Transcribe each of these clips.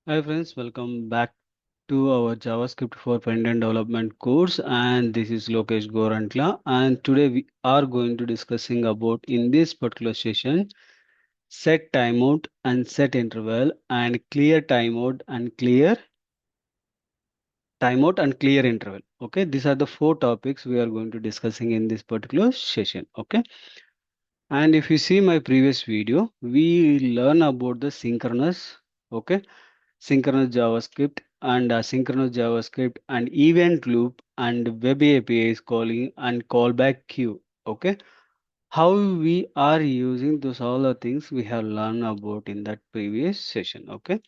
Hi friends, welcome back to our JavaScript for front-end development course, and this is Lokesh Gorantla, and today we are going to discussing about in this particular session set timeout and set interval and clear timeout and clear interval. Okay, these are the four topics we are going to discussing in this particular session. Okay, and if you see my previous video, we learn about the synchronous. Okay, synchronous JavaScript and asynchronous JavaScript and event loop and web APIs calling and callback queue. Okay, how we are using those all the things we have learned about in that previous session. Okay,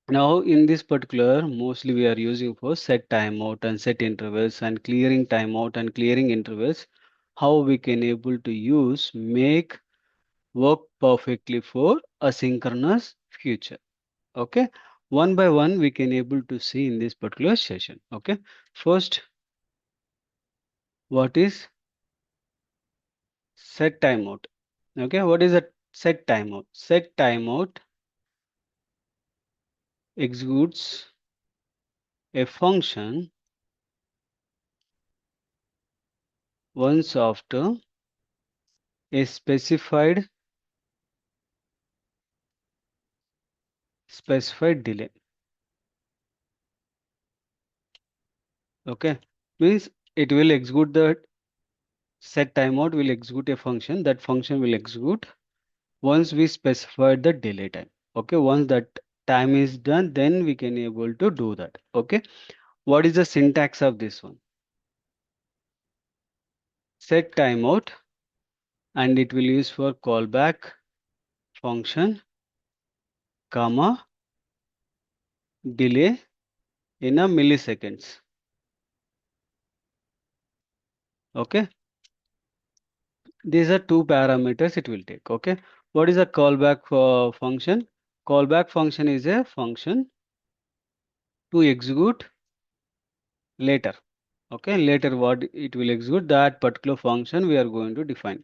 now in this particular, mostly we are using for set timeout and set intervals and clearing timeout and clearing intervals. How we can able to use make work perfectly for asynchronous future. Okay, one by one we can able to see in this particular session. Okay, first, what is set timeout? Okay, what is a set timeout? Set timeout executes a function once after a specified delay. Okay, means it will execute the set timeout will execute a function. That function will execute once we specify the delay time. Okay, once that time is done, then we can able to do that. Okay, what is the syntax of this one? Set timeout, and it will use for callback function, comma, delay in a milliseconds. Okay, these are two parameters it will take. Okay, what is a callback function? Callback function is a function to execute later. Okay, later what it will execute, that particular function we are going to define.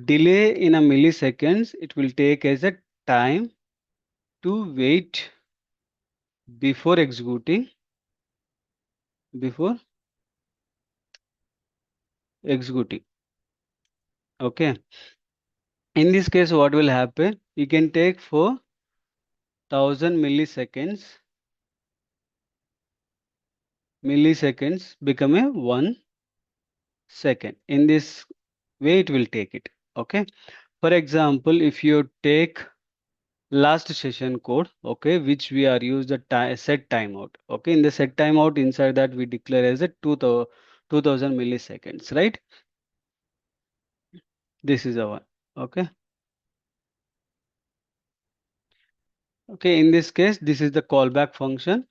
Delay in a milliseconds, it will take as a time to wait before before executing. Okay, in this case what will happen, you can take for 1000 milliseconds become a 1 second. In this way it will take it. Okay, for example, if you take last session code, okay, which we are use the set timeout. Okay, in the set timeout, inside that we declare as a 2000 milliseconds, right? This is our okay. Okay, in this case this is the callback function.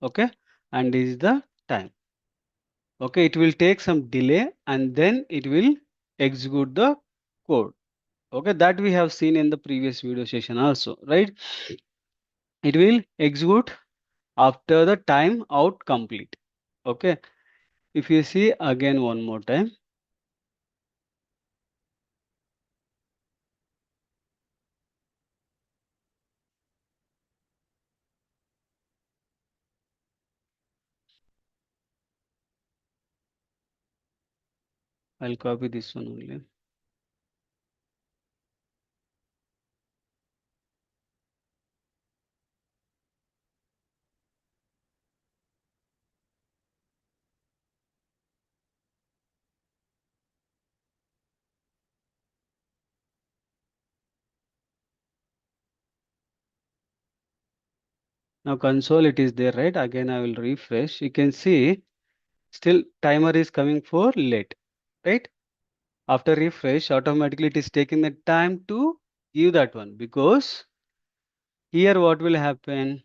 Okay, and this is the time. Okay, it will take some delay and then it will execute the code. Okay, that we have seen in the previous video session also, right? It will execute after the time out complete. Okay, if you see again one more time, I'll copy this one only. Now console it is there, right? Again I will refresh. You can see still timer is coming for late, right? After refresh, automatically it is taking the time to give that one, because here what will happen?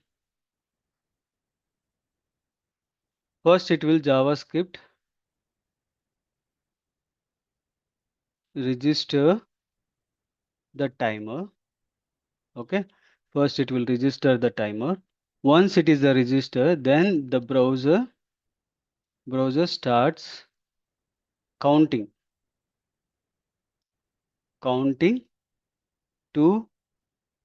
First it will JavaScript register the timer. Okay, first it will register the timer. Once it is a register, then the browser starts counting to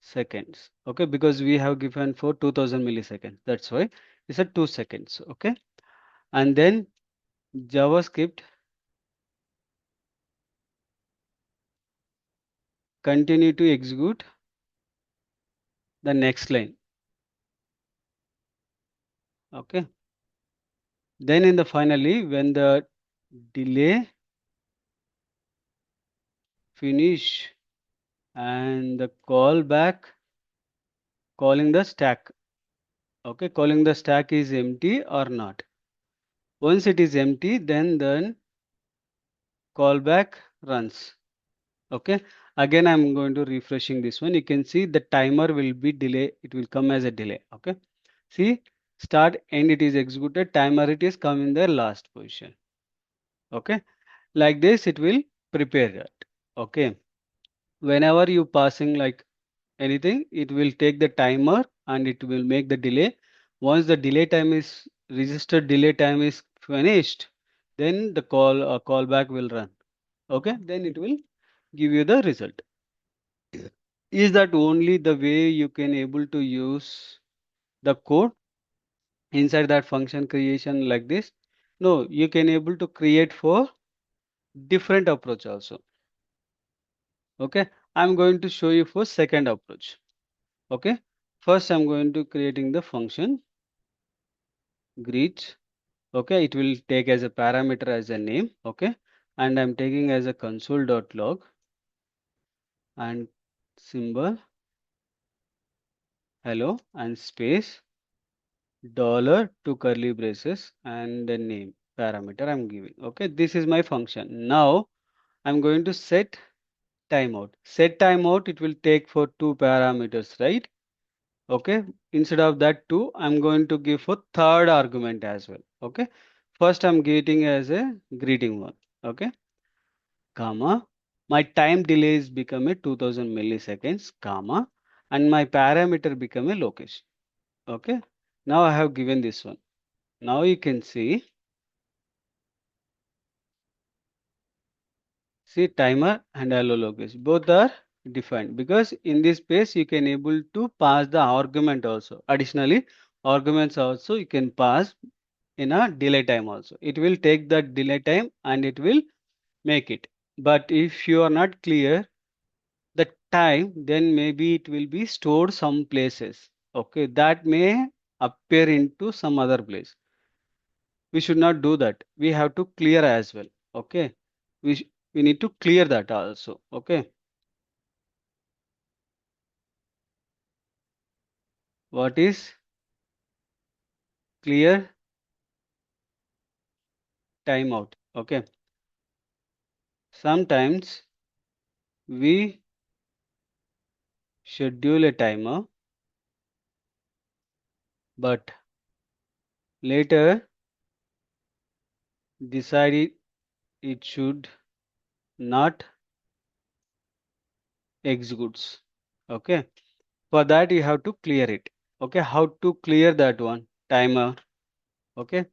seconds. Okay, because we have given for 2000 milliseconds. That's why it's a 2 seconds. Okay, and then JavaScript continue to execute the next line. Okay, then in the finally when the delay finish and the callback calling the stack. Okay, calling the stack is empty or not. Once it is empty, then callback runs. Okay, again I'm going to refreshing this one. You can see the timer will be delay. It will come as a delay. Okay, see start end it is executed. Timer it is come in the last position. Okay, like this it will prepare that. Okay, whenever you passing like anything, it will take the timer and it will make the delay. Once the delay time is registered, delay time is finished, then the callback will run. Okay, then it will give you the result. Is that only the way you can able to use the code inside that function creation like this? No, you can able to create for different approach also. Okay, I'm going to show you for second approach. Okay, first I'm going to creating the function greet. Okay, it will take as a parameter as a name. Okay, and I'm taking as a console.log and symbol hello and space dollar two curly braces and the name parameter I'm giving. Okay, this is my function. Now I'm going to set timeout. Set timeout, it will take for two parameters, right? Okay, instead of that two, I'm going to give for third argument as well. Okay, first I'm getting as a greeting one. Okay, comma, my time delay is become a 2000 milliseconds, comma, and my parameter become a location. Okay, now I have given this one. Now you can see timer and allow location. Both are defined because in this space you can able to pass the argument also. Additionally, arguments also you can pass in a delay time also. It will take the delay time and it will make it. But if you are not clear the time, then maybe it will be stored some places. Okay, that may appear into some other place. We should not do that. We have to clear as well. Okay, we need to clear that also. Okay, what is clear timeout? Okay, sometimes we schedule a timer, but later decide it should not executes. Okay, for that you have to clear it. Okay, how to clear that one timer? Okay,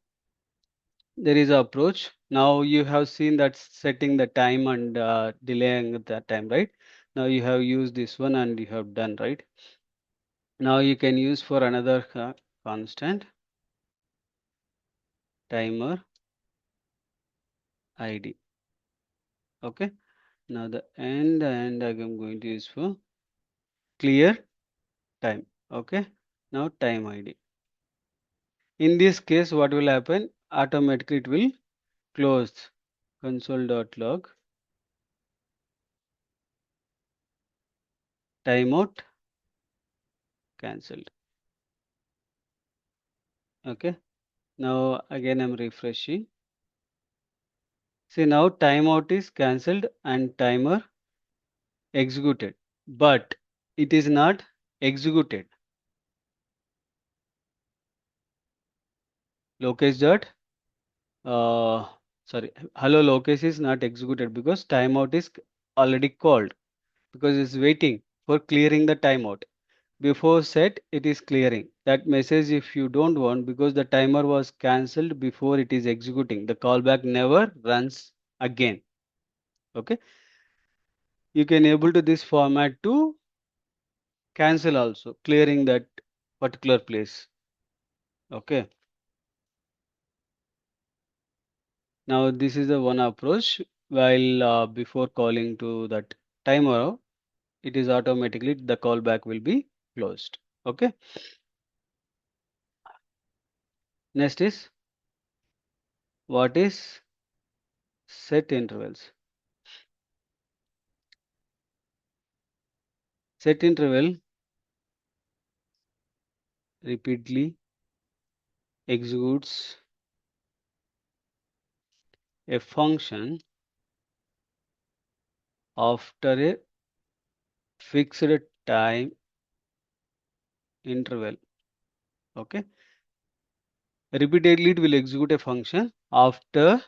there is a approach. Now you have seen that setting the time and delaying that time, right? Now you have used this one and you have done, right? Now you can use for another constant timer ID. Okay, now the end and I am going to use for clear time. Okay, now time ID. In this case, what will happen? Automatically it will close console.log timeout cancelled. Okay, now again I'm refreshing. See now timeout is cancelled and timer executed, but it is not executed. Locase dot sorry, hello locase is not executed because timeout is already called because it's waiting for clearing the timeout. Before set it is clearing that message if you don't want because the timer was cancelled before it is executing. The callback never runs again. Okay, you can able to this format to cancel also, clearing that particular place. Okay. Now this is the one approach. While before calling to that timer, it is automatically the callback will be closed. Okay. Next is what is set intervals. Set interval repeatedly executes a function after a fixed time interval. Okay. Repeatedly it will execute a function after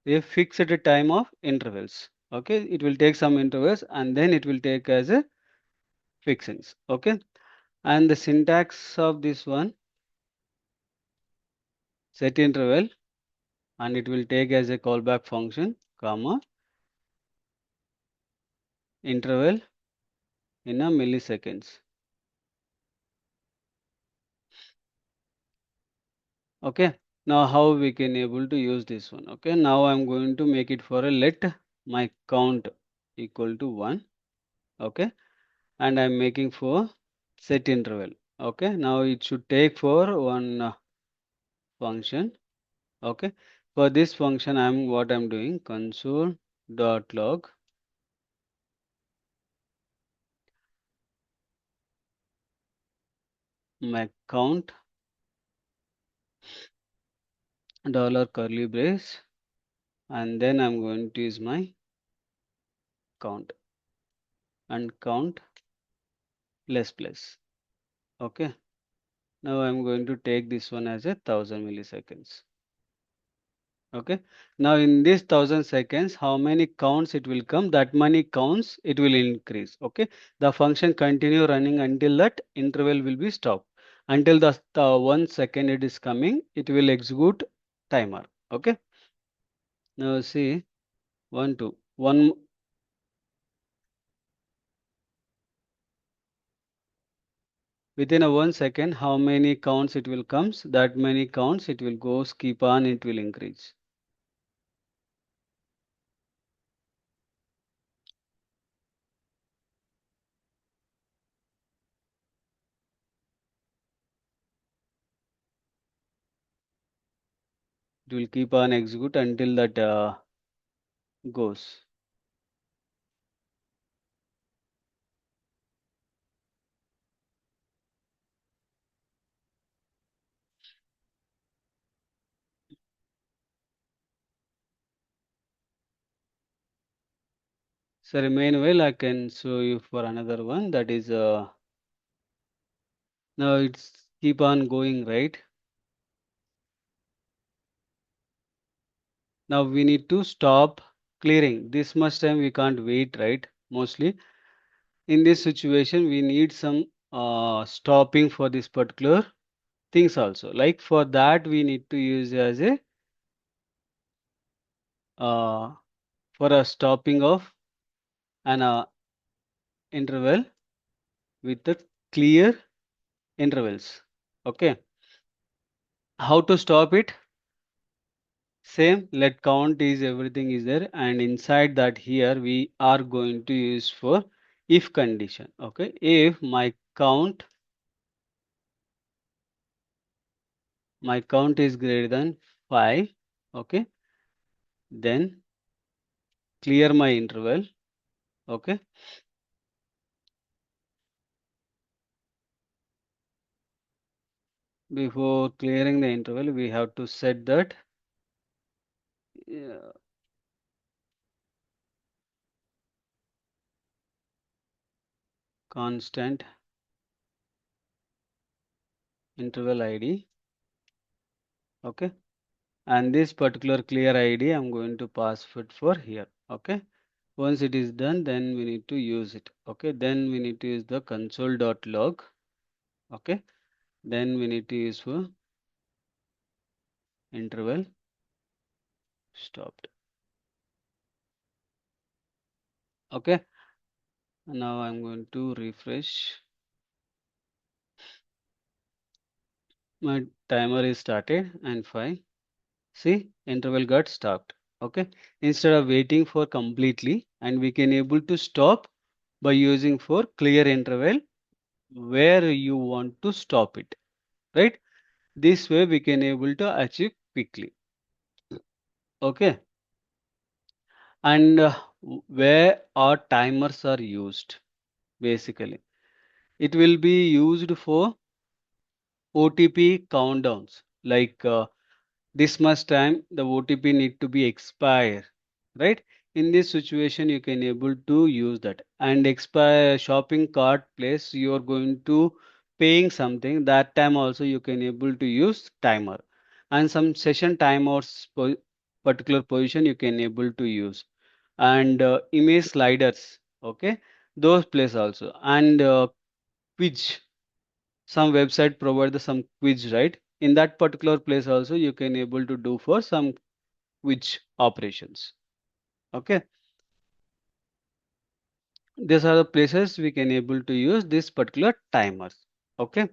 a fixed time of intervals. Okay. It will take some intervals and then it will take as a fixings. Okay. And the syntax of this one, set interval, and it will take as a callback function, comma, interval in a milliseconds. Okay. Now how we can able to use this one. Okay. Now I'm going to make it for a let my count equal to 1. Okay. And I'm making for set interval. Okay. Now it should take for one function. Okay. For this function, I'm doing console.log my count dollar curly brace, and then I'm going to use my count and count plus. Okay. Now I'm going to take this one as a 1000 milliseconds. Okay. Now in this 1000 seconds, how many counts it will come? That many counts it will increase. Okay. The function continue running until that interval will be stopped. Until the 1 second it is coming, it will execute timer. Okay. Now see 1 2 1 within a 1 second, how many counts it will comes? That many counts it will goes keep on. It will increase. It will keep on execute until that goes. So meanwhile, I can show you for another one that is now it's keep on going, right? Now we need to stop clearing. This much time we can't wait, right? Mostly in this situation, we need some stopping for this particular things also. Like for that, we need to use as a uh, for a stopping of an interval with the clear intervals. Okay, how to stop it? Same, let count is everything is there, and inside that here we are going to use for if condition. Okay, if my count is greater than 5, okay, then clear my interval. Okay, before clearing the interval, we have to set that uh, constant interval ID. Okay, and this particular clear ID I'm going to pass it for here. Okay, once it is done, then we need to use it. Okay, then we need to use the console.log. Okay, then we need to use for interval stopped. Okay, now I'm going to refresh. My timer is started and fine. See, interval got stopped. Okay. Instead of waiting for completely, and we can able to stop by using for clear interval where you want to stop it. Right. This way we can able to achieve quickly. Okay. And where our timers are used basically. It will be used for OTP countdowns like this much time the OTP need to be expire, right? In this situation, you can able to use that and expire shopping cart place. You are going to paying something that time also you can able to use timer and some session timeouts particular position you can able to use and image sliders. Okay, those place also and quiz. Some website provide the some quiz, right? In that particular place also you can able to do for some which operations. Okay, these are the places we can able to use this particular timers. Okay,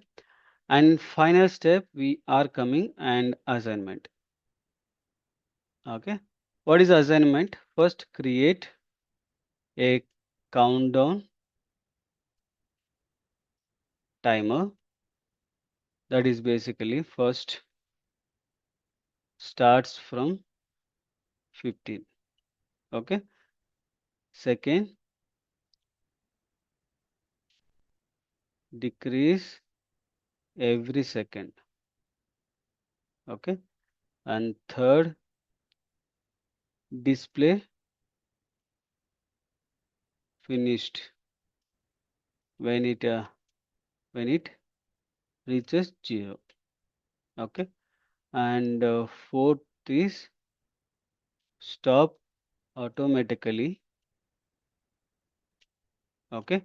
and final step we are coming and assignment. Okay, what is assignment? First create a countdown timer, that is basically first starts from 15. Okay, second decrease every second. Okay, and third display finished when it reaches 0. Okay, and fourth is stop automatically. Okay,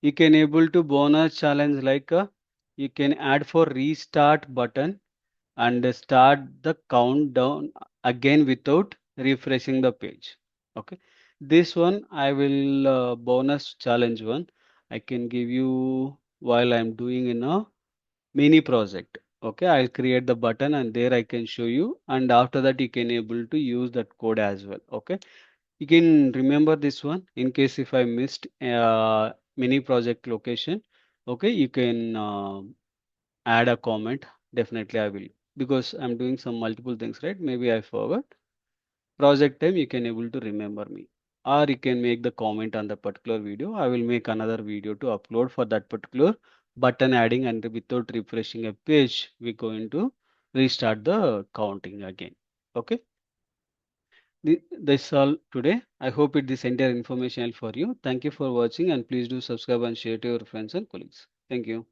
you can able to bonus challenge like you can add for restart button and start the countdown again without refreshing the page. Okay, this one I will bonus challenge one I can give you while I'm doing in a mini project. Okay, I'll create the button and there I can show you and after that you can able to use that code as well. Okay, you can remember this one in case if I missed mini project location. Okay, you can add a comment. Definitely I will because I'm doing some multiple things, right? Maybe I forgot. Project time you can able to remember me or you can make the comment on the particular video. I will make another video to upload for that particular button adding and without refreshing a page we're going to restart the counting again. Okay, that's all today. I hope it this entire information helpful for you. Thank you for watching and please do subscribe and share to your friends and colleagues. Thank you.